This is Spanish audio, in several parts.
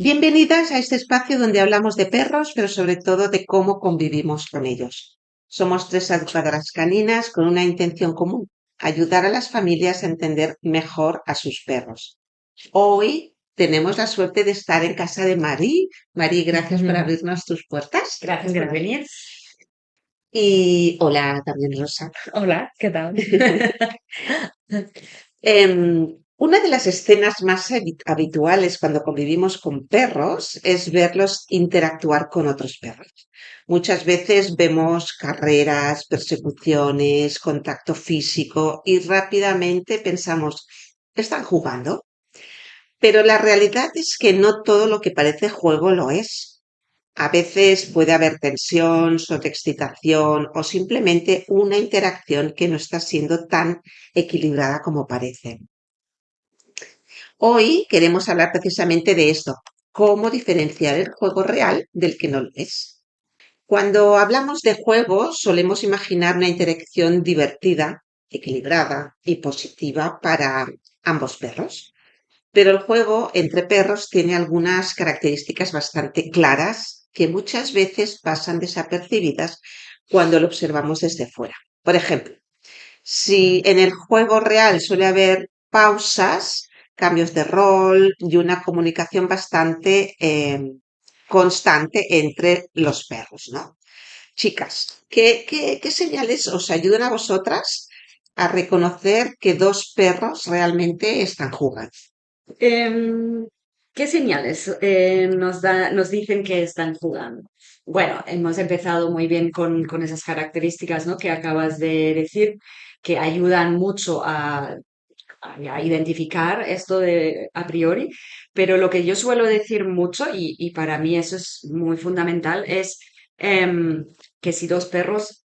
Bienvenidas a este espacio donde hablamos de perros, pero sobre todo de cómo convivimos con ellos. Somos tres educadoras caninas con una intención común, ayudar a las familias a entender mejor a sus perros. Hoy tenemos la suerte de estar en casa de Mari. Mari, gracias por abrirnos tus puertas. Gracias por venir. Y hola también, Rosa. Hola, ¿qué tal? Una de las escenas más habituales cuando convivimos con perros es verlos interactuar con otros perros. Muchas veces vemos carreras, persecuciones, contacto físico y rápidamente pensamos, ¿están jugando? Pero la realidad es que no todo lo que parece juego lo es. A veces puede haber tensión, sobreexcitación o simplemente una interacción que no está siendo tan equilibrada como parece. Hoy queremos hablar precisamente de esto, cómo diferenciar el juego real del que no lo es. Cuando hablamos de juego, solemos imaginar una interacción divertida, equilibrada y positiva para ambos perros. Pero el juego entre perros tiene algunas características bastante claras que muchas veces pasan desapercibidas cuando lo observamos desde fuera. Por ejemplo, si en el juego real suele haber pausas, cambios de rol y una comunicación bastante constante entre los perros, ¿no? Chicas, ¿qué señales os ayudan a vosotras a reconocer que dos perros realmente están jugando? Em, ¿Qué señales nos dicen que están jugando? Bueno, hemos empezado muy bien con esas características, ¿no? Que acabas de decir, que ayudan mucho a identificar esto de a priori, pero lo que yo suelo decir mucho, y para mí eso es muy fundamental, es em, que si dos perros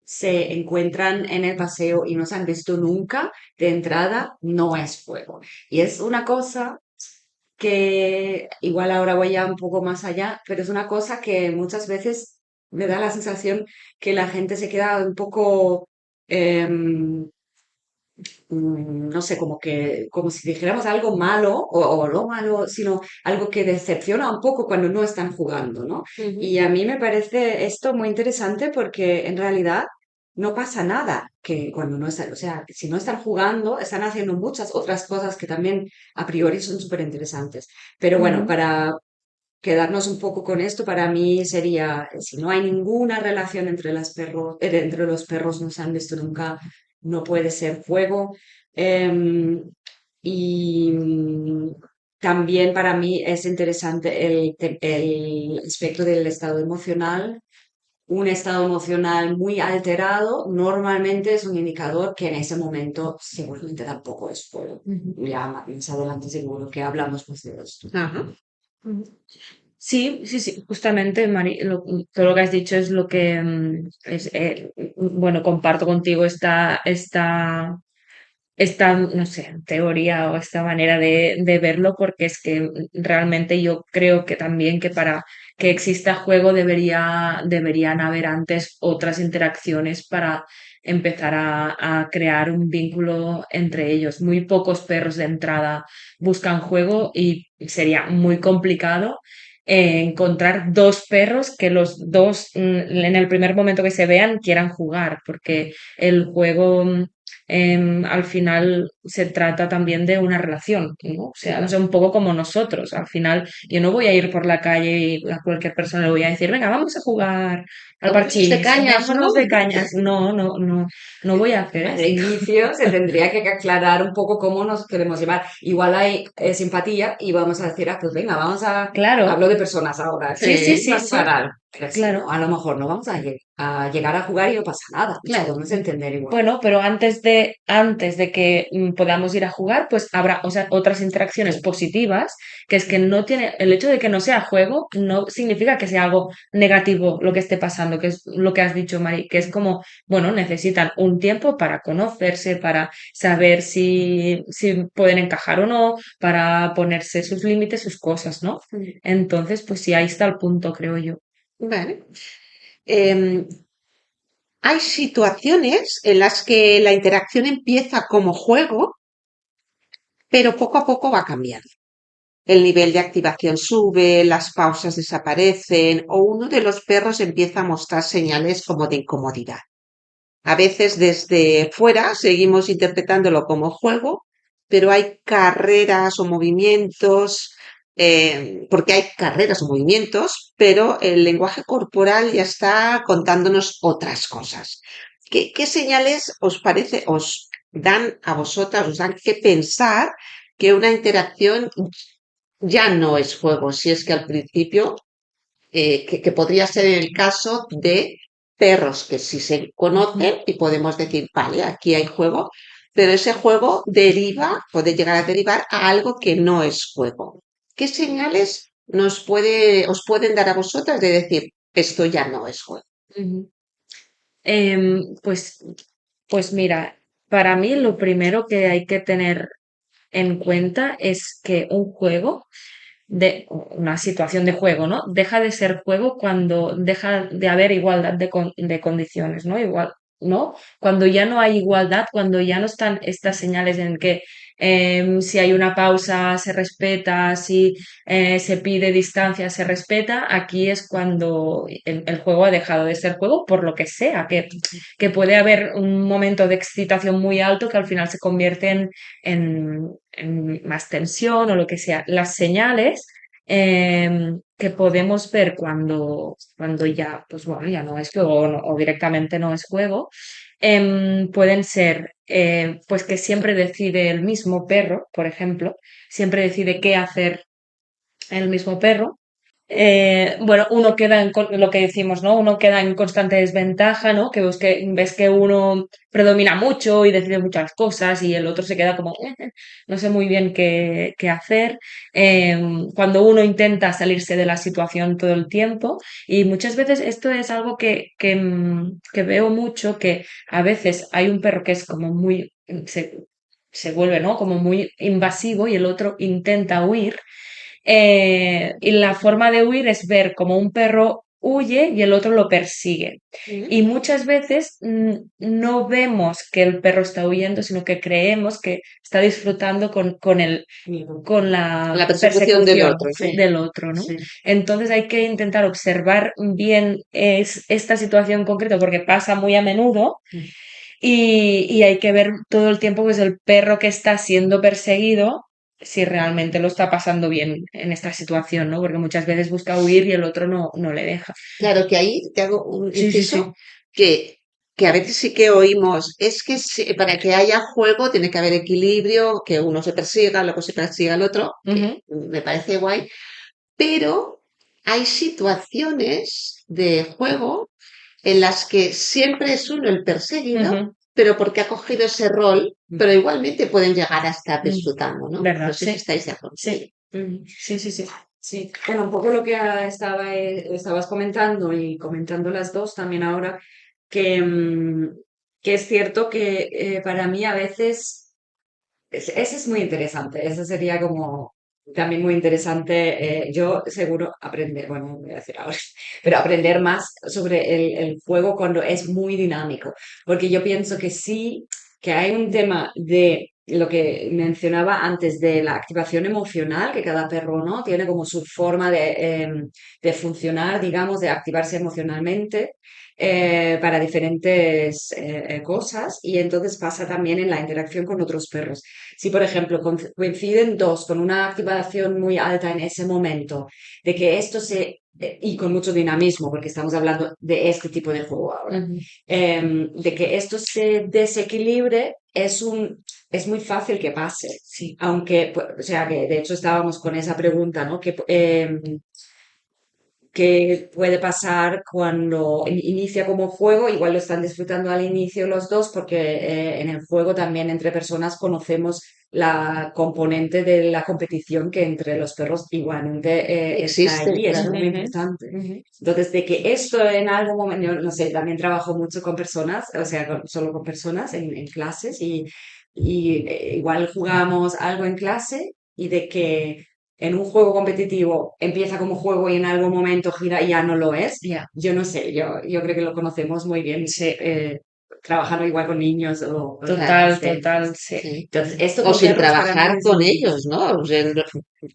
se encuentran en el paseo y no se han visto nunca, de entrada no es juego. Y es una cosa que igual ahora voy ya un poco más allá, pero es una cosa que muchas veces me da la sensación que la gente se queda un poco, em, no sé, como si dijéramos algo malo, o no malo, sino algo que decepciona un poco cuando no están jugando, ¿no? Ujú. Y a mí me parece esto muy interesante porque en realidad no pasa nada que cuando no están, o sea, si no están jugando, están haciendo muchas otras cosas que también a priori son súper interesantes. Pero bueno, Ujú. para quedarnos un poco con esto, para mí sería, si no hay ninguna relación entre los perros, no se han visto nunca, no puede ser juego. Em, y también para mí es interesante el aspecto del estado emocional. Un estado emocional muy alterado normalmente es un indicador que en ese momento seguramente tampoco es juego. Ya más adelante seguro que hablamos más de esto. Ajá. Ujú. Sí, sí, sí, justamente, Mari, todo lo que has dicho es lo que bueno, comparto contigo esta, no sé, teoría o esta manera de verlo, porque es que realmente yo creo que también que para que exista juego deberían haber antes otras interacciones para empezar a crear un vínculo entre ellos. Muy pocos perros de entrada buscan juego y sería muy complicado encontrar dos perros que los dos en el primer momento que se vean quieran jugar, porque el juego al final se trata también de una relación, ¿no? O sea, no sé, un poco como nosotros. Al final, yo no voy a ir por la calle y a cualquier persona le voy a decir, venga, vamos a jugar al Tomémonos de parchís, cañas, ¿no? vámonos de cañas. No, no, no, no voy a hacer Al eso. inicio se tendría que aclarar un poco cómo nos queremos llevar. Igual hay simpatía y vamos a decir, ah, pues venga, vamos a... Claro, Hablo de personas ahora, sí, que sí, es sí, más sí, para... Pero si claro. no, a lo mejor no vamos a llegar a jugar y no pasa nada. Nos Claro. podemos entender igual. Bueno, pero antes de que podamos ir a jugar, pues habrá, o sea, otras interacciones positivas, que es que no tiene, el hecho de que no sea juego no significa que sea algo negativo lo que esté pasando, que es lo que has dicho, Mari, que es como, bueno, necesitan un tiempo para conocerse, para saber si pueden encajar o no, para ponerse sus límites, sus cosas, ¿no? Entonces, pues sí, ahí está el punto, creo yo. Vale. Em, Hay situaciones en las que la interacción empieza como juego, pero poco a poco va cambiando. el nivel de activación sube, las pausas desaparecen o uno de los perros empieza a mostrar señales como de incomodidad. A veces desde fuera seguimos interpretándolo como juego, pero hay carreras o movimientos, porque hay carreras o movimientos, pero el lenguaje corporal ya está contándonos otras cosas. ¿Qué señales os parece, os dan a vosotras, os dan que pensar que una interacción ya no es juego? Si es que al principio que podría ser el caso de perros que sí se conocen y podemos decir, vale, aquí hay juego, pero ese juego deriva, puede llegar a derivar a algo que no es juego. ¿Qué señales os pueden dar a vosotras de decir, esto ya no es juego? Ujú. Pues, pues mira, para mí lo primero que hay que tener en cuenta es que un juego de una situación de juego, ¿no? Deja de ser juego cuando deja de haber igualdad de condiciones, ¿no? Igual, ¿no? Cuando ya no hay igualdad, cuando ya no están estas señales en que si hay una pausa se respeta, si se pide distancia se respeta, aquí es cuando el juego ha dejado de ser juego por lo que sea, que puede haber un momento de excitación muy alto que al final se convierte en más tensión o lo que sea. Las señales que podemos ver cuando ya, pues bueno, ya no es juego o directamente no es juego, pueden ser, pues que siempre decide el mismo perro, por ejemplo, siempre decide qué hacer el mismo perro. Bueno, uno queda lo que decimos, ¿no? Uno queda en constante desventaja, ¿no? Ves que uno predomina mucho y decide muchas cosas y el otro se queda como, no sé muy bien qué hacer. Cuando uno intenta salirse de la situación todo el tiempo y muchas veces esto es algo que veo mucho, que a veces hay un perro que es como se vuelve, ¿no? Como muy invasivo y el otro intenta huir y la forma de huir es ver como un perro huye y el otro lo persigue. ¿Mm? Y muchas veces no vemos que el perro está huyendo, sino que creemos que está disfrutando con la La persecución del persecución otro, ¿no? Sí, del otro, ¿no? sí. Entonces hay que intentar observar bien esta situación concreta porque pasa muy a menudo y hay que ver todo el tiempo pues el perro que está siendo perseguido si realmente lo está pasando bien en esta situación, ¿no? Porque muchas veces busca huir y el otro no le deja. Claro que ahí te hago un Sí, sí, inciso sí. que, que a veces sí que oímos, es que para que haya juego tiene que haber equilibrio, que uno se persiga, luego se persiga al otro, que Ujú, me parece guay, pero hay situaciones de juego en las que siempre es uno el perseguido, ujú, pero porque ha cogido ese rol, pero igualmente pueden llegar a estar mm. disfrutando, ¿no? No ¿Verdad? sé si Sí, estáis de acuerdo. sí, Ujú. sí, sí, sí. Sí, bueno, un poco lo que estabas comentando y comentando las dos también ahora, que, que es cierto que para mí a veces, ese es muy interesante, ese sería como también muy interesante, yo seguro aprender, bueno, no voy a decir ahora, pero aprender más sobre el juego cuando es muy dinámico, porque yo pienso que sí, que hay un tema de lo que mencionaba antes de la activación emocional, que cada perro, ¿no? Tiene como su forma de funcionar, digamos, de activarse emocionalmente para diferentes cosas y entonces pasa también en la interacción con otros perros. Si, por ejemplo, coinciden dos con una activación muy alta en ese momento, de que esto y con mucho dinamismo, porque estamos hablando de este tipo de juego ahora, Ujú, de que esto se desequilibre, es muy fácil que pase. sí. Aunque, pues, o sea, que de hecho estábamos con esa pregunta, ¿no? Que puede pasar cuando inicia como juego, igual lo están disfrutando al inicio los dos, porque en el juego también entre personas conocemos la componente de la competición que entre los perros igualmente está Existe, allí, es claro. muy Ujú, importante. ujú, Entonces, de que esto en algún momento, yo no sé, también trabajo mucho con personas, o sea, solo con personas en clases y igual jugamos algo en clase y de que en un juego competitivo empieza como juego y en algún momento gira y ya no lo es. ya. Yo no sé, yo creo que lo conocemos muy bien. Sí. trabajar igual con niños o Total, este, total, sí. Sí. entonces, esto O con sin perros para mí trabajar es con muy ellos, ¿no? O sea,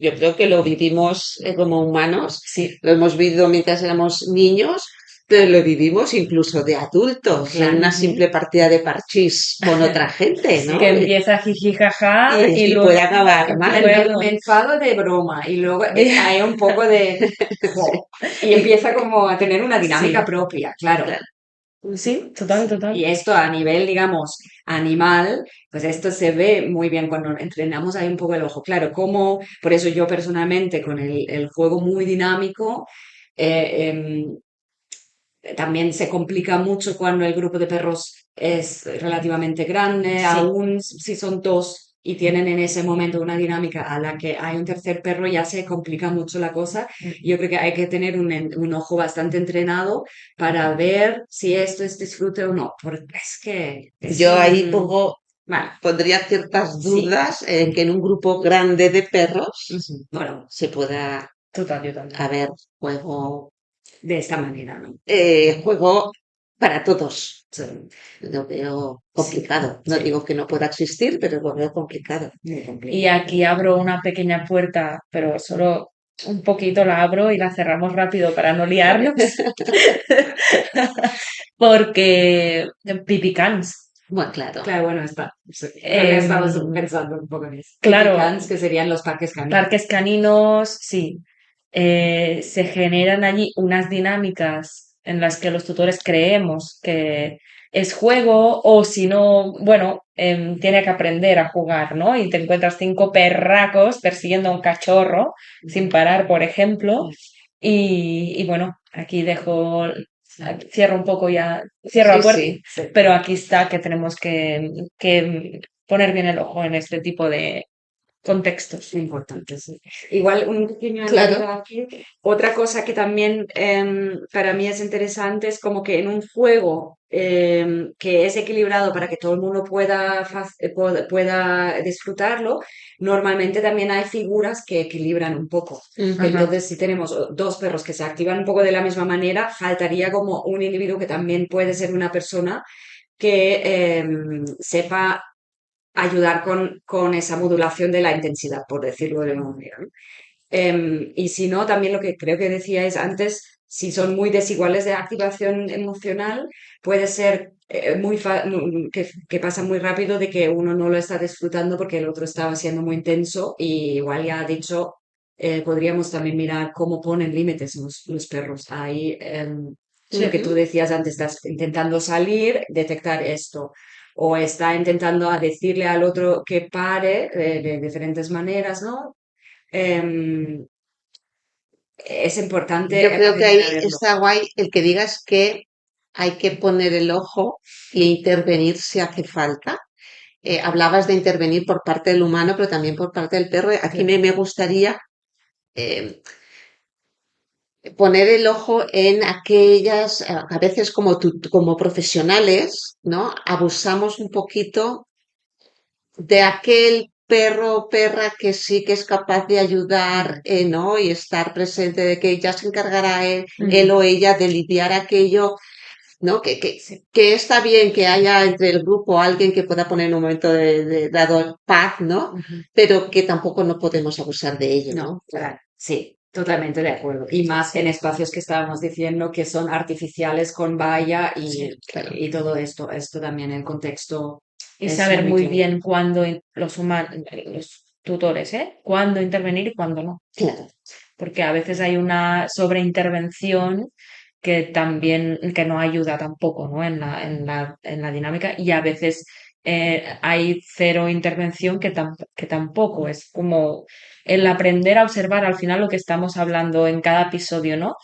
yo creo que lo vivimos como humanos, Sí, lo hemos vivido mientras éramos niños, pero lo vivimos incluso de adultos, en claro. una ujú. simple partida de parchís con otra gente, Sí. Que ¿no? empieza jiji jaja y Y luego puede acabar mal, ¿no? Me enfado de broma y luego hay un poco de... Sí, jo, y empieza como a tener una dinámica sí, propia, claro. claro. sí, total, Sí. total. Y esto a nivel, digamos, animal, pues esto se ve muy bien cuando entrenamos ahí un poco el ojo. Claro, como, por eso yo personalmente con el juego muy dinámico, eh, em, también se complica mucho cuando el grupo de perros es relativamente grande, Sí, aún si son dos y tienen en ese momento una dinámica a la que hay un tercer perro, ya se complica mucho la cosa. Yo creo que hay que tener un ojo bastante entrenado para ver si esto es disfrute o no, porque es que es Yo ahí un... Bueno, pondría ciertas sí, dudas en que en un grupo grande de perros bueno, se pueda total, yo también. haber juego, de esta manera, ¿no? juego para todos. Sí, Lo veo sí, complicado. No sí, digo que no pueda existir, pero lo veo complicado. muy Y complicado. aquí abro una pequeña puerta, pero solo un poquito la abro y la cerramos rápido para no liarnos. Porque pipicans. Bueno, claro. Claro, bueno, está. Sí. También estamos Em, pensando un poco en eso. claro, Cans, que serían los parques caninos. parques caninos, sí. Se generan allí unas dinámicas en las que los tutores creemos que es juego o si no, bueno, tiene que aprender a jugar, ¿no? Y te encuentras 5 perracos persiguiendo a un cachorro sin parar, por ejemplo. Y bueno, aquí dejo, cierro un poco ya, cierro la Sí, puerta, sí, Sí, pero aquí está que tenemos que poner bien el ojo en este tipo de contextos. importante, sí. Igual un pequeño claro. añadido aquí. Otra cosa que también para mí es interesante es como que en un juego que es equilibrado para que todo el mundo pueda disfrutarlo, normalmente también hay figuras que equilibran un poco. Ujú. Ajá, Entonces, si tenemos dos perros que se activan un poco de la misma manera, faltaría como un individuo que también puede ser una persona que sepa ayudar con esa modulación de la intensidad, por decirlo de alguna manera, ¿no? Y si no, también lo que creo que decíais antes, si son muy desiguales de activación emocional, puede ser que pasa muy rápido de que uno no lo está disfrutando porque el otro estaba siendo muy intenso y igual ya ha dicho, podríamos también mirar cómo ponen límites los perros. Ahí, lo que tú Ujú. decías antes, estás intentando salir, detectar esto. O está intentando a decirle al otro que pare de diferentes maneras, ¿no? Em, es Yo importante creo que aprender ahí a verlo. está guay el que digas que hay que poner el ojo y intervenir si hace falta. Hablabas de intervenir por parte del humano, pero también por parte del perro. Aquí Claro. me gustaría eh, poner el ojo en aquellas, a veces como, como profesionales, ¿no? Abusamos un poquito de aquel perro o perra que sí que es capaz de ayudar, Mm, ¿no? Y estar presente, de que ya se encargará él mm, o ella de lidiar aquello, ¿no? sí, Que está bien que haya entre el grupo alguien que pueda poner en un momento de dado paz, ¿no? ujú. Pero que tampoco no podemos abusar de ello, ¿no? No, claro, sí, totalmente de acuerdo. Y más en espacios que estábamos diciendo que son artificiales con valla Sí, claro, y todo esto. Esto también, el contexto y es saber muy muy clave. bien cuándo los humanos, los tutores, ¿eh? Cuándo intervenir y cuándo no. claro. Porque a veces hay una sobreintervención que también, que no ayuda tampoco, ¿no? En la dinámica y a veces hay cero intervención que tampoco es como el aprender a observar al final lo que estamos hablando en cada episodio, ¿no?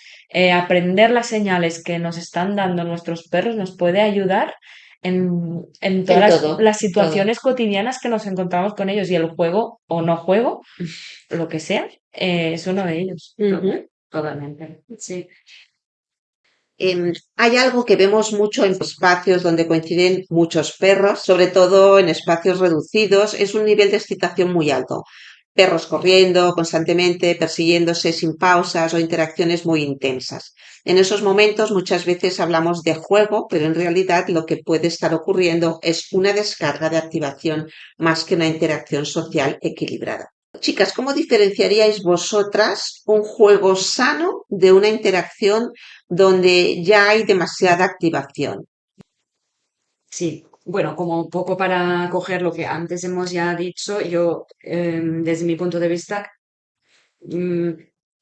Aprender las señales que nos están dando nuestros perros nos puede ayudar en En todas todo, las todo. situaciones cotidianas que nos encontramos con ellos y el juego o no juego, lo que sea, es uno de ellos. Ujú. Totalmente. Sí. Hay algo que vemos mucho en espacios donde coinciden muchos perros, sobre todo en espacios reducidos, es un nivel de excitación muy alto. Perros corriendo constantemente, persiguiéndose sin pausas o interacciones muy intensas. En esos momentos muchas veces hablamos de juego, pero en realidad lo que puede estar ocurriendo es una descarga de activación más que una interacción social equilibrada. Chicas, ¿cómo diferenciaríais vosotras un juego sano de una interacción donde ya hay demasiada activación? Sí, bueno, como un poco para coger lo que antes hemos ya dicho, yo, desde mi punto de vista, mm,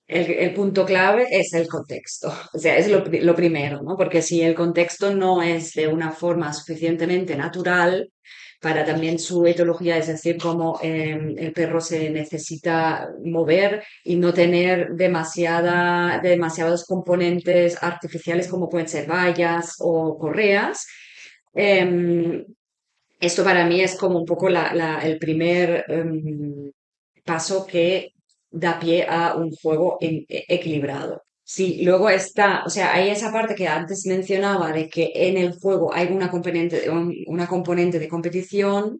el punto clave es el contexto. O sea, es lo primero, ¿no? Porque si el contexto no es de una forma suficientemente natural para también su etiología, es decir, cómo el perro se necesita mover y no tener demasiados componentes artificiales como pueden ser vallas o correas. em, Esto para mí es como un poco el primer paso que da pie a un juego equilibrado. Sí, luego está, o sea, hay esa parte que antes mencionaba de que en el juego hay una componente de competición.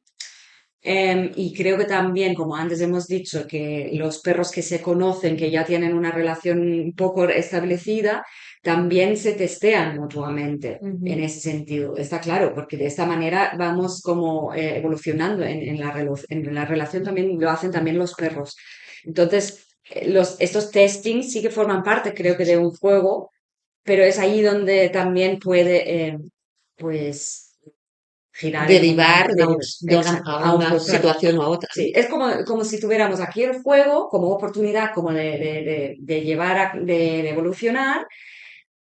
Y creo que también, como antes hemos dicho, que los perros que se conocen, que ya tienen una relación un poco establecida, también se testean mutuamente en Ujú. ese sentido. Está claro, porque de esta manera vamos como evolucionando en la relación también lo hacen también los perros. Entonces, estos testings sí que forman parte, creo que, de un juego, pero es ahí donde también puede, pues girar en Derivar exacto, a a un una juego, claro. situación u otra, ¿no? Sí, es como si tuviéramos aquí el juego como oportunidad como de llevar de evolucionar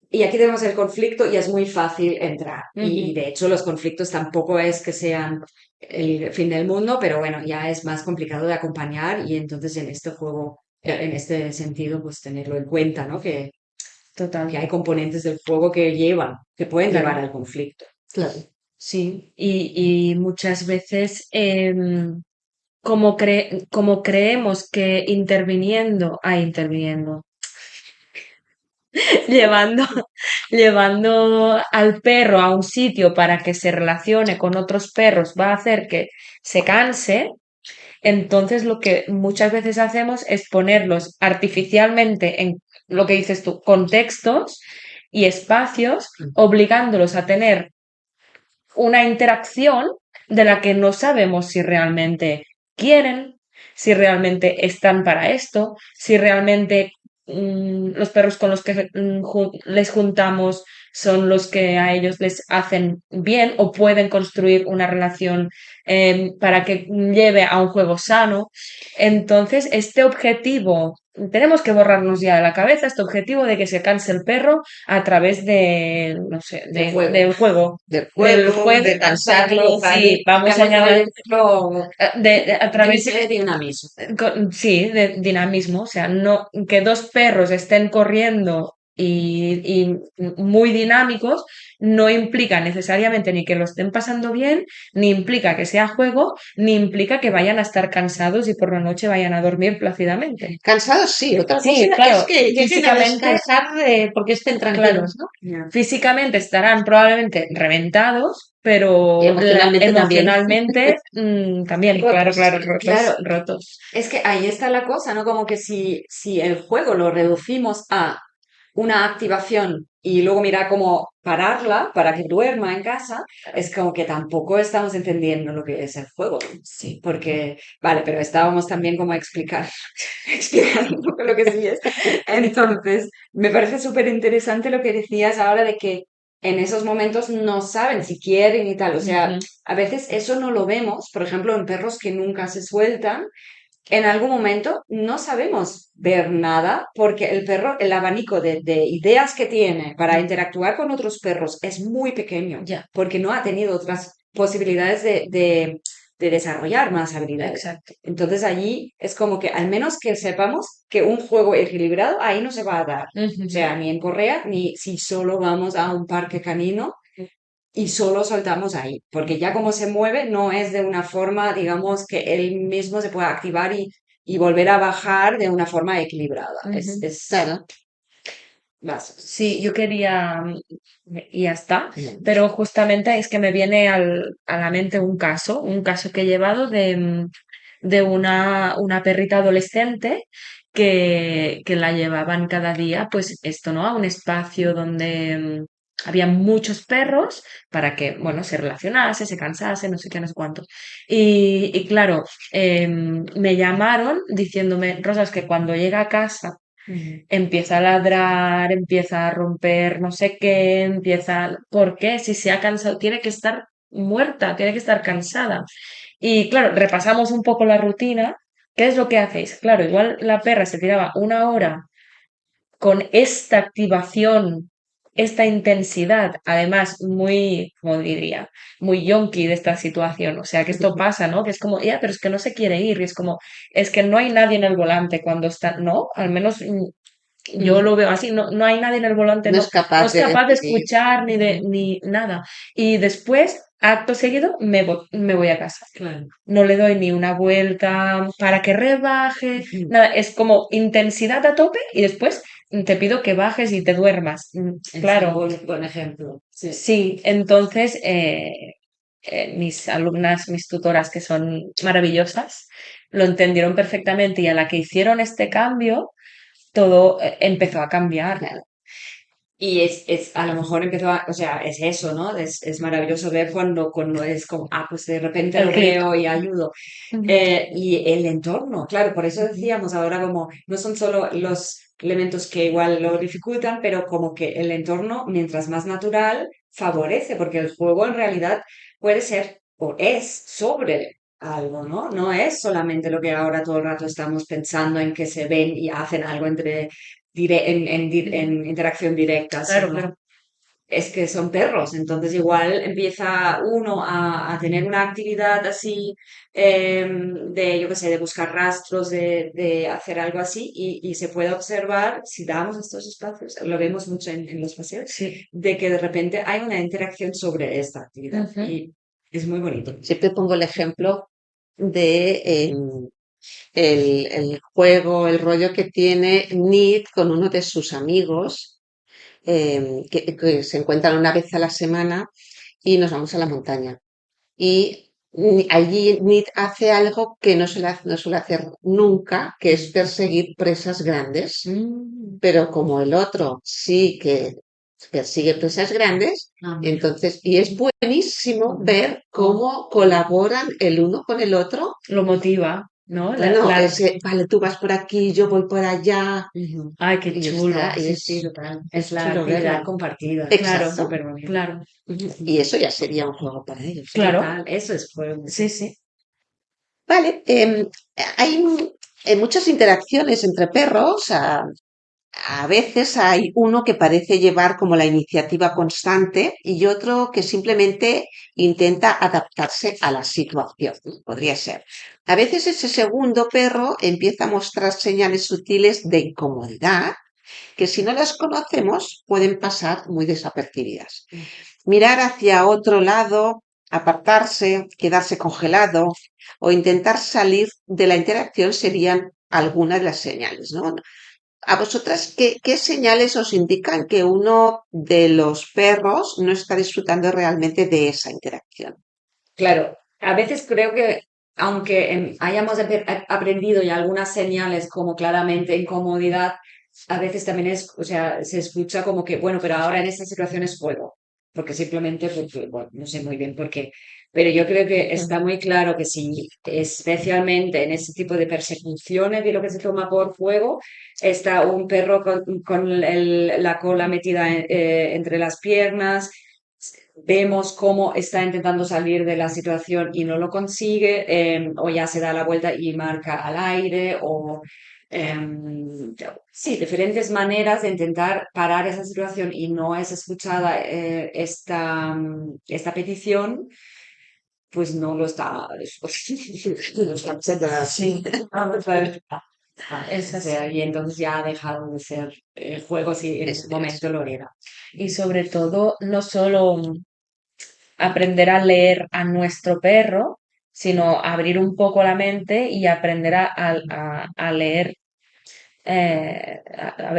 y aquí tenemos el conflicto y es muy fácil entrar. Y Ujú. de hecho los conflictos tampoco es que sean el fin del mundo, pero bueno, ya es más complicado de acompañar y entonces en este juego, en este sentido, pues tenerlo en cuenta, ¿no? Que Total, hay componentes del juego que pueden llevar claro. al conflicto. Claro. Sí, y muchas veces como creemos que interviniendo, llevando, llevando al perro a un sitio para que se relacione con otros perros va a hacer que se canse, entonces lo que muchas veces hacemos es ponerlos artificialmente en lo que dices tú, contextos y espacios, obligándolos a tener una interacción de la que no sabemos si realmente quieren, si realmente están para esto, si realmente los perros con los que les juntamos son los que a ellos les hacen bien o pueden construir una relación para que lleve a un juego sano. Entonces, este objetivo, tenemos que borrarnos ya de la cabeza este objetivo de que se canse el perro a través de, no sé, Del juego. del juego. Del Del juego, juego, de cansarlo, sí, vamos a Digamos, añadir decirlo, a través de dinamismo. sí, de dinamismo, o sea, no que dos perros estén corriendo y muy dinámicos no implica necesariamente ni que lo estén pasando bien, ni implica que sea juego, ni implica que vayan a estar cansados y por la noche vayan a dormir plácidamente. cansados sí, otra cosa Sí, es claro, que lleguen a físicamente, descansar porque estén claro, tranquilos, ¿no? Ya. físicamente estarán probablemente reventados, Y pero emocionalmente también. emocionalmente también, claro, Rotos. claro, rotos, Claro, rotos. es que ahí está la cosa, ¿no? Como que si el juego lo reducimos a una activación y luego mira cómo pararla para que duerma en casa, es como que tampoco estamos entendiendo lo que es el juego, ¿no? Sí. Porque, vale, pero estábamos también como a explicar, explicando un poco lo que sí es. Entonces, me parece súper interesante lo que decías ahora de que en esos momentos no saben si quieren y tal. O sea, Ujú. a veces eso no lo vemos, por ejemplo, en perros que nunca se sueltan en algún momento no sabemos ver nada porque el perro, el abanico de ideas que tiene para interactuar con otros perros es muy pequeño Ya, porque no ha tenido otras posibilidades de desarrollar más habilidades. exacto. Entonces allí es como que al menos que sepamos que un juego equilibrado ahí no se va a dar. O Ujú. sea, ni en correa, ni si solo vamos a un parque canino y solo soltamos ahí, porque ya como se mueve no es de una forma, digamos, que él mismo se pueda activar y volver a bajar de una forma equilibrada. Ujú. Claro. Sí, yo quería, y ya está, Bien. pero justamente es que me viene a la mente un caso que he llevado de una perrita adolescente que la llevaban cada día, pues esto, ¿no? A un espacio donde había muchos perros para que, bueno, se relacionase, se cansase, no sé qué, no sé cuánto. Y claro, me llamaron diciéndome, Rosas, que cuando llega a casa Ujú. empieza a ladrar, empieza a romper no sé qué, ¿por qué? Si se ha cansado, tiene que estar muerta, tiene que estar cansada. Y claro, repasamos un poco la rutina. ¿Qué es lo que hacéis? Claro, igual la perra se tiraba una hora con esta activación, esta intensidad, además muy, como diría, muy yonki de esta situación. O sea, que esto pasa, ¿no? Que es como, ya, pero es que no se quiere ir. Y es como, es que no hay nadie en el volante cuando está, ¿no? Al menos yo Mm. lo veo así, no, no hay nadie en el volante, No no, es no capaz es de capaz de decidir. escuchar ni nada. Y después, acto seguido, me voy a casa. Claro. No le doy ni una vuelta para que rebaje, Ujú. nada, es como intensidad a tope y después te pido que bajes y te duermas. Es un Claro, buen ejemplo. Sí. sí, entonces mis alumnas, mis tutoras, que son maravillosas, lo entendieron perfectamente y a la que hicieron este cambio, todo empezó a cambiar. Y a lo mejor o sea, es eso, ¿no? Es maravilloso ver cuando es como, pues de repente El lo clic. veo y ayudo. Ujú. Y el entorno, claro, por eso decíamos ahora como, no son solo los elementos que igual lo dificultan, pero como que el entorno, mientras más natural, favorece, porque el juego en realidad puede ser o es sobre algo, ¿no? No es solamente lo que ahora todo el rato estamos pensando en que se ven y hacen algo en interacción directa, Claro, sino claro. es que son perros. Entonces igual empieza uno a tener una actividad así de, yo qué sé, de buscar rastros, de hacer algo así y se puede observar, si damos estos espacios, lo vemos mucho en los paseos, Sí. de que de repente hay una interacción sobre esta actividad Ujú. y es muy bonito. Siempre pongo el ejemplo de el juego, el rollo que tiene Nick con uno de sus amigos, que se encuentran una vez a la semana y nos vamos a la montaña. Y allí Nick hace algo que no suele hacer nunca, que es perseguir presas grandes. Mm. Pero como el otro sí que persigue presas grandes, Mira. entonces, y es buenísimo Ujú. ver cómo colaboran el uno con el otro. Lo motiva, ¿no? Bueno, ese, vale, tú vas por aquí, yo voy por allá, Ujú. Ay, qué y chulo. está, y Sí, sí, total. Es es la chulo actividad verlo. compartida. Claro, Exacto. Súper bonito. claro, Ujú. Y eso ya sería un juego para ellos. claro. Total, eso es juego. Sí, sí. Vale, hay muchas interacciones entre perros. A veces hay uno que parece llevar como la iniciativa constante y otro que simplemente intenta adaptarse a la situación. Podría ser. A veces ese segundo perro empieza a mostrar señales sutiles de incomodidad que si no las conocemos pueden pasar muy desapercibidas. Mirar hacia otro lado, apartarse, quedarse congelado o intentar salir de la interacción serían algunas de las señales, ¿no? ¿A vosotras qué señales os indican que uno de los perros no está disfrutando realmente de esa interacción? Claro, a veces creo que aunque hayamos aprendido ya algunas señales como claramente incomodidad, a veces también o sea, se escucha como que, bueno, pero ahora en esta situación es juego, porque simplemente, porque, bueno, no sé muy bien por qué, pero yo creo que está muy claro que si, especialmente en ese tipo de persecuciones de lo que se toma por juego, está un perro con la cola metida entre las piernas. Vemos cómo está intentando salir de la situación y no lo consigue, o ya se da la vuelta y marca al aire, o sí, diferentes maneras de intentar parar esa situación y no es escuchada esta petición, pues no lo está, no lo está haciendo. Sí, Vamos a ver. es O sea, así. y entonces ya ha dejado de ser juego si en ese Eso es. momento lo era. Y sobre todo, no solo aprender a leer a nuestro perro, sino abrir un poco la mente y aprender a leer,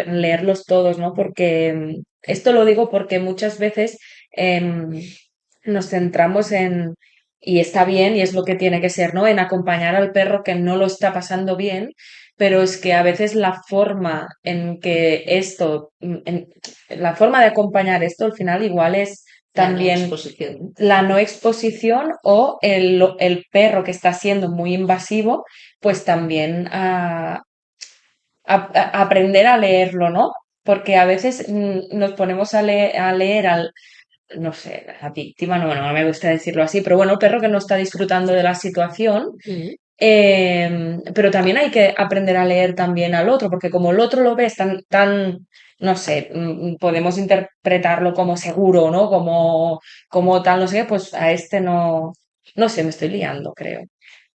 leerlos todos, ¿no? Porque esto lo digo porque muchas veces nos centramos y está bien y es lo que tiene que ser, ¿no? En acompañar al perro que no lo está pasando bien, pero es que a veces la forma en que la forma de acompañar esto al final igual es La no también exposición. la no exposición o el perro que está siendo muy invasivo, pues también aprender a leerlo, ¿no? Porque a veces nos ponemos a leer al, no sé, la víctima, no, bueno, no me gusta decirlo así, pero bueno, el perro que no está disfrutando de la situación, Mm. pero también hay que aprender a leer también al otro, porque como el otro lo ves tan, no sé, podemos interpretarlo como seguro, ¿no? Como tal, no sé, pues a este no sé, me estoy liando, creo.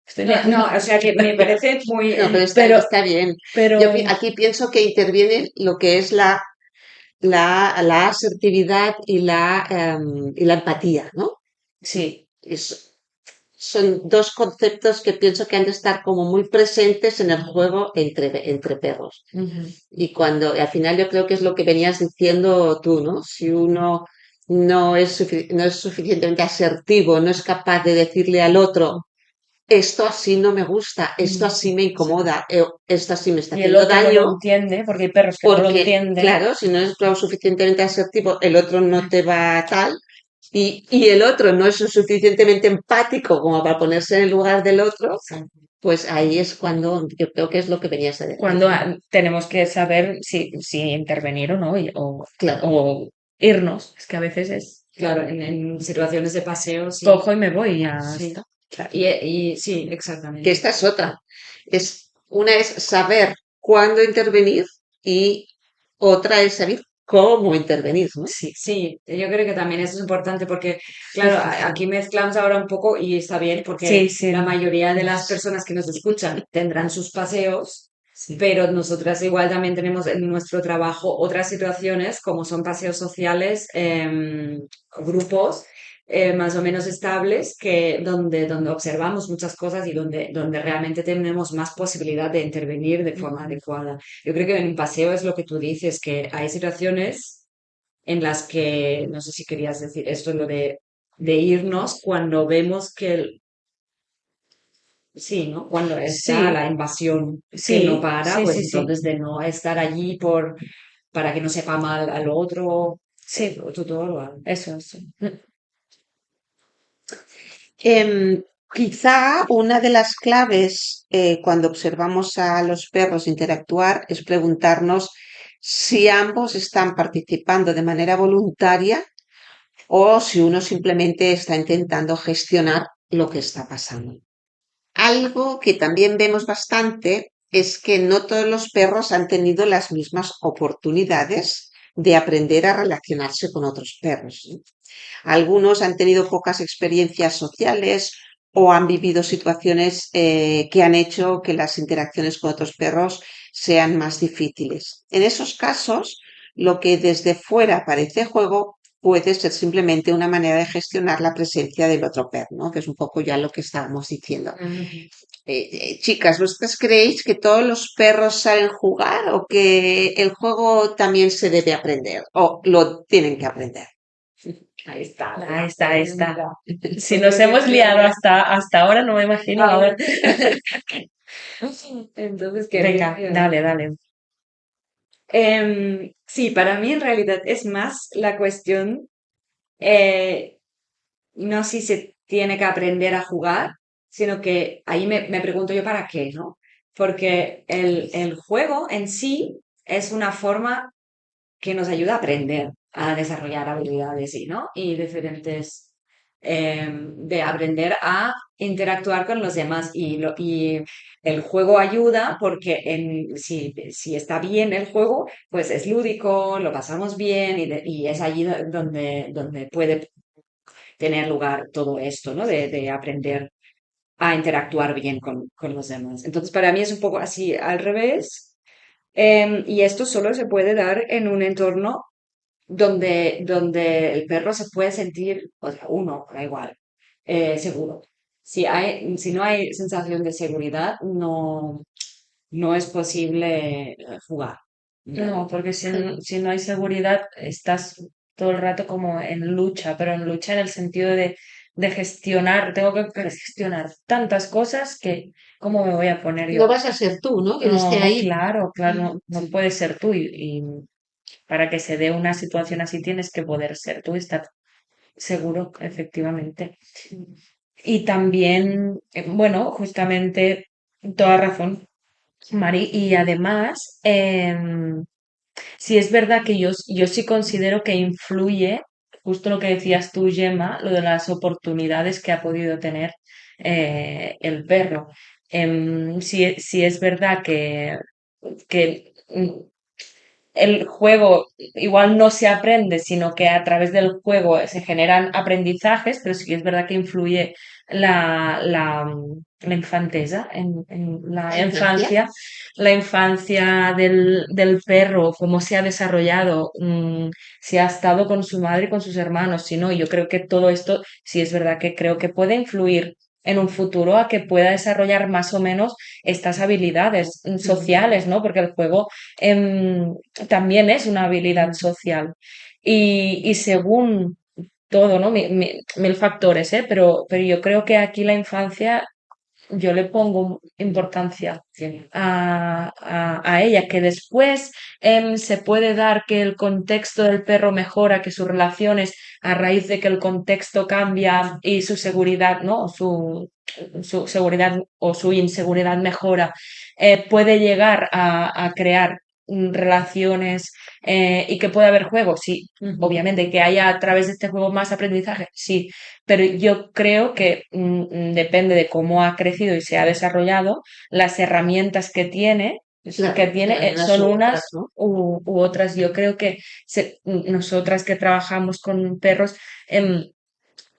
Estoy No, liando. no, o sea que me parece muy... No, pero está, Pero, está bien. Yo pero, aquí pienso que interviene lo que es la asertividad y la empatía, ¿no? sí. Es- Son dos conceptos que pienso que han de estar como muy presentes en el juego entre perros. Ujú. Y cuando, al final yo creo que es lo que venías diciendo tú, ¿no? Si uno no es suficientemente asertivo, no es capaz de decirle al otro, esto así no me gusta, esto Mm. así me incomoda, esto así me está Y el haciendo otro no lo daño, entiende, porque hay perros que no lo porque, entienden. claro, si no es lo suficientemente asertivo, el otro no te va tal, y el otro no es lo suficientemente empático como para ponerse en el lugar del otro, pues ahí es cuando yo creo que es lo que venías a decir. Cuando tenemos que saber si intervenir o no, Claro, o irnos. Es que a veces es Claro, en situaciones de paseo, sí. cojo y me voy y ya Sí. está. claro. Y sí, Que exactamente. esta es otra. Una es saber cuándo intervenir y otra es saber cómo intervenir, ¿no? Sí, Sí, yo creo que también eso es importante porque, claro, aquí mezclamos ahora un poco y está bien porque sí, sí, la mayoría de las personas que nos escuchan tendrán sus paseos, sí. pero nosotras igual también tenemos en nuestro trabajo otras situaciones como son paseos sociales, grupos más o menos estables que donde observamos muchas cosas y donde realmente tenemos más posibilidad de intervenir de forma adecuada. Yo creo que en un paseo es lo que tú dices, que hay situaciones en las que, no sé si querías decir esto, lo de irnos cuando vemos que, sí, ¿no? Cuando está Sí, la invasión que no sí, para, sí, pues sí, sí. entonces de no estar allí para que no sepa mal al otro, Sí, todo lo hago. eso. Quizá una de las claves cuando observamos a los perros interactuar es preguntarnos si ambos están participando de manera voluntaria o si uno simplemente está intentando gestionar lo que está pasando. Algo que también vemos bastante es que no todos los perros han tenido las mismas oportunidades de aprender a relacionarse con otros perros, ¿no? Algunos han tenido pocas experiencias sociales o han vivido situaciones que han hecho que las interacciones con otros perros sean más difíciles. En esos casos, lo que desde fuera parece juego puede ser simplemente una manera de gestionar la presencia del otro perro, ¿no? Que es un poco ya lo que estábamos diciendo. Ujú. Chicas, ¿vosotras creéis que todos los perros saben jugar o que el juego también se debe aprender o lo tienen que aprender? Ahí está, la Ahí gran está, ahí está. pregunta. Si Porque nos hemos siempre liado hay... hasta ahora, no me imagino Ah, ahora. entonces, ¿qué Venga, dale, dale. Sí, para mí en realidad es más la cuestión, eh, no si se tiene que aprender a jugar, sino que ahí me pregunto yo para qué, ¿no? Porque el juego en sí es una forma que nos ayuda a aprender, a desarrollar habilidades y, ¿no? Y diferentes, de aprender a interactuar con los demás. Y el juego ayuda porque si está bien el juego, pues es lúdico, lo pasamos bien y es allí donde puede tener lugar todo esto, ¿no? De aprender a interactuar bien con los demás. Entonces, para mí es un poco así al revés. Y esto solo se puede dar en un entorno donde el perro se puede sentir, o sea, uno, da igual, seguro. Si no hay sensación de seguridad, no es posible jugar. No, porque si no hay seguridad, estás todo el rato como en lucha, pero en lucha en el sentido de gestionar, tengo que gestionar tantas cosas que, ¿cómo me voy a poner No yo? vas a ser tú, ¿no? Tienes que No, ahí. claro, claro, no, no puedes ser tú y para que se dé una situación así tienes que poder ser tú, estar seguro, efectivamente. Y también, bueno, justamente, toda razón, Mari, y además, sí es verdad que yo sí considero que influye, justo lo que decías tú, Gemma, lo de las oportunidades que ha podido tener el perro. Sí es verdad que el juego igual no se aprende, sino que a través del juego se generan aprendizajes, pero sí es verdad que influye la infantesa, en La la infancia. infancia, la infancia del perro, cómo se ha desarrollado, si ha estado con su madre y con sus hermanos, si no, yo creo que todo esto sí es verdad que creo que puede influir en un futuro a que pueda desarrollar más o menos estas habilidades sociales, ¿no? Porque el juego em, también es una habilidad social. Y según todo, ¿no? Mil factores, ¿eh? Pero yo creo que aquí la infancia, yo le pongo importancia a ella, que después se puede dar que el contexto del perro mejora, que sus relaciones, a raíz de que el contexto cambia y su seguridad, ¿no? Su seguridad o su inseguridad mejora, puede llegar a crear relaciones y que pueda haber juego, sí, obviamente, que haya a través de este juego más aprendizaje, sí, pero yo creo que depende de cómo ha crecido y se ha desarrollado, las herramientas Claro, unas son u otras, unas ¿no? u otras. Yo creo que nosotras que trabajamos con perros, em,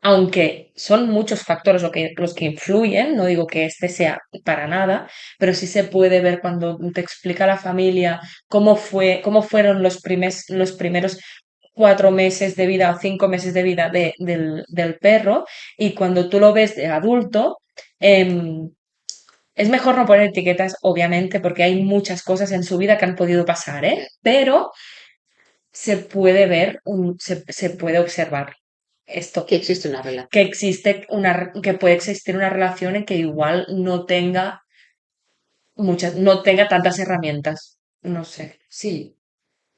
aunque son muchos factores los que influyen, no digo que este sea para nada, pero sí se puede ver cuando te explica la familia cómo fueron los primeros 4 meses de vida o 5 meses de vida del perro, y cuando tú lo ves de adulto, em, es mejor no poner etiquetas, obviamente, porque hay muchas cosas en su vida que han podido pasar, ¿eh? Pero se puede ver, se puede observar esto Que existe una relación. que puede existir una relación en que igual no tenga tantas herramientas. No sé. Sí,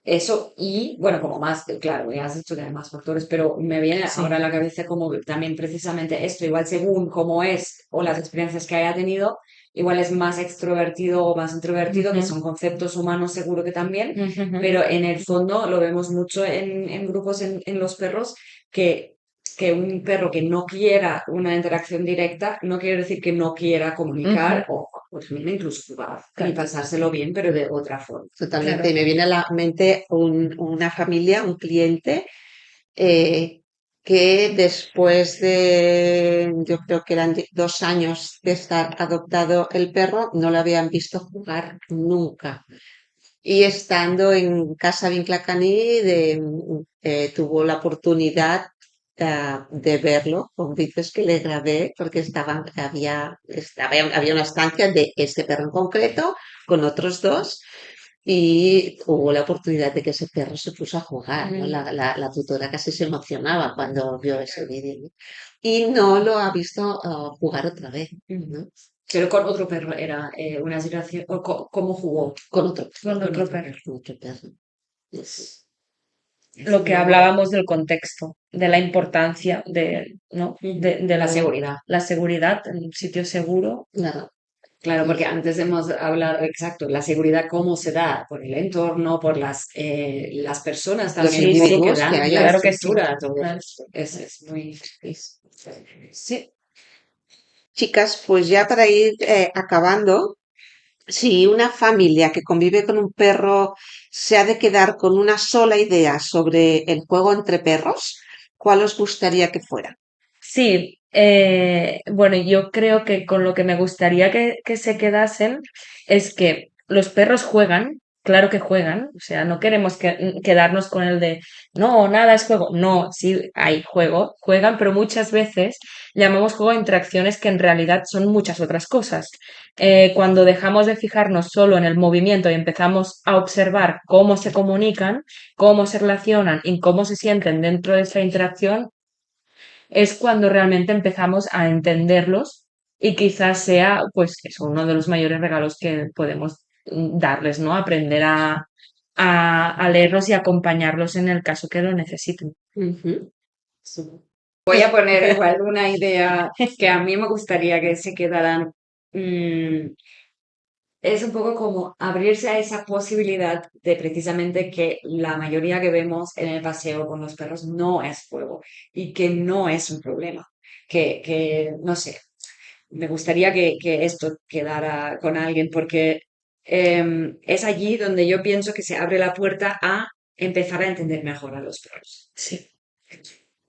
eso y, bueno, como más, claro, ya has dicho que hay más factores, pero me viene ahora a Sí. la cabeza como también precisamente esto, igual según cómo es o las experiencias que haya tenido, igual es más extrovertido o más introvertido, que Ujú, son conceptos humanos seguro que también, ujú, ujú, pero en el fondo lo vemos mucho en grupos en los perros, que, que un perro que no quiera una interacción directa no quiere decir que no quiera ujú. comunicar o pues, incluso jugar y Claro, pasárselo bien, pero de otra forma. Totalmente. Y claro. me viene a la mente una familia, un cliente, eh, que después de, yo creo que eran 2 años de estar adoptado el perro, no lo habían visto jugar nunca. Y estando en Casa Vinclacaní, tuvo la oportunidad de verlo con vídeos que le grabé, porque había una estancia de este perro en concreto con otros dos, y hubo la oportunidad de que ese perro se puso a jugar, ¿no? Mm, La tutora casi se emocionaba cuando vio ese vídeo, ¿no? Y no lo ha visto jugar otra vez, Mm. ¿no? Pero con otro perro era una situación, o cómo jugó Con otro, con con otro otro perro. perro. con otro perro. Es- Lo que No, hablábamos del contexto, de la importancia ¿no? De la seguridad. la seguridad en un sitio seguro. Claro, Claro, sí, porque sí. antes hemos hablado, exacto, la seguridad cómo se da, por el entorno, por las personas Los también, un Sí, sí, poco que individuos que dan la haya. claro que sí. estructura, todo Claro. esto. Es muy... Es- Sí, Chicas, pues ya para ir acabando, si una familia que convive con un perro se ha de quedar con una sola idea sobre el juego entre perros, ¿cuál os gustaría que fuera? sí, bueno, yo creo que con lo que me gustaría que se quedasen es que los perros juegan, claro que juegan, o sea, no queremos quedarnos con el de, no, nada es juego, no, sí, hay juego, juegan, pero muchas veces llamamos juego a interacciones que en realidad son muchas otras cosas. Cuando dejamos de fijarnos solo en el movimiento y empezamos a observar cómo se comunican, cómo se relacionan y cómo se sienten dentro de esa interacción, es cuando realmente empezamos a entenderlos y quizás sea, pues, eso, uno de los mayores regalos que podemos darles, ¿no? Aprender a leerlos y acompañarlos en el caso que lo necesiten. Ujú. Sí. Voy a poner igual una idea que a mí me gustaría que se quedaran. mm, es un poco como abrirse a esa posibilidad de precisamente que la mayoría que vemos en el paseo con los perros no es juego y que no es un problema. No sé, me gustaría que esto quedara con alguien porque es allí donde yo pienso que se abre la puerta a empezar a entender mejor a los perros. Sí.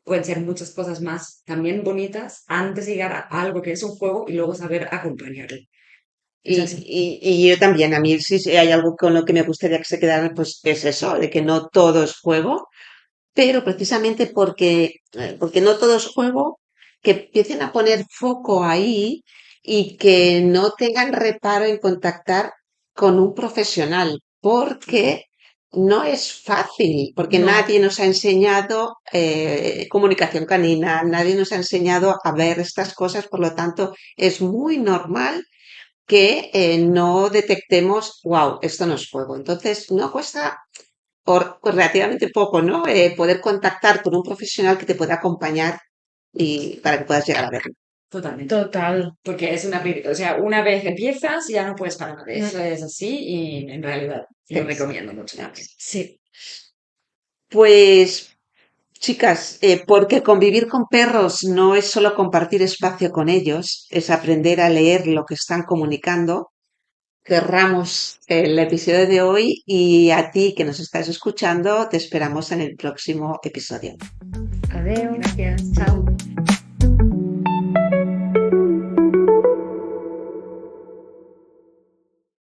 Pueden ser muchas cosas más también bonitas antes de llegar a algo que es un juego y luego saber acompañarle. Es Y, así. y yo también, a mí sí hay algo con lo que me gustaría que se quedaran, pues es eso, de que no todo es juego, pero precisamente porque no todo es juego, que empiecen a poner foco ahí y que no tengan reparo en contactar con un profesional, porque no es fácil, porque No, nadie nos ha enseñado comunicación canina, nadie nos ha enseñado a ver estas cosas, por lo tanto es muy normal que no detectemos, wow, esto no es juego. Entonces, no cuesta pues, relativamente poco, ¿no? Poder contactar con un profesional que te pueda acompañar y para que puedas llegar a verlo. Totalmente. total. Porque es o sea, una vez empiezas ya no puedes parar. Eso Mm, es así y en realidad lo recomiendo mucho también. sí, Pues, chicas, porque convivir con perros no es solo compartir espacio con ellos, es aprender a leer lo que están comunicando. Cerramos el episodio de hoy y a ti que nos estás escuchando, te esperamos en el próximo episodio. adiós. Gracias. Chao.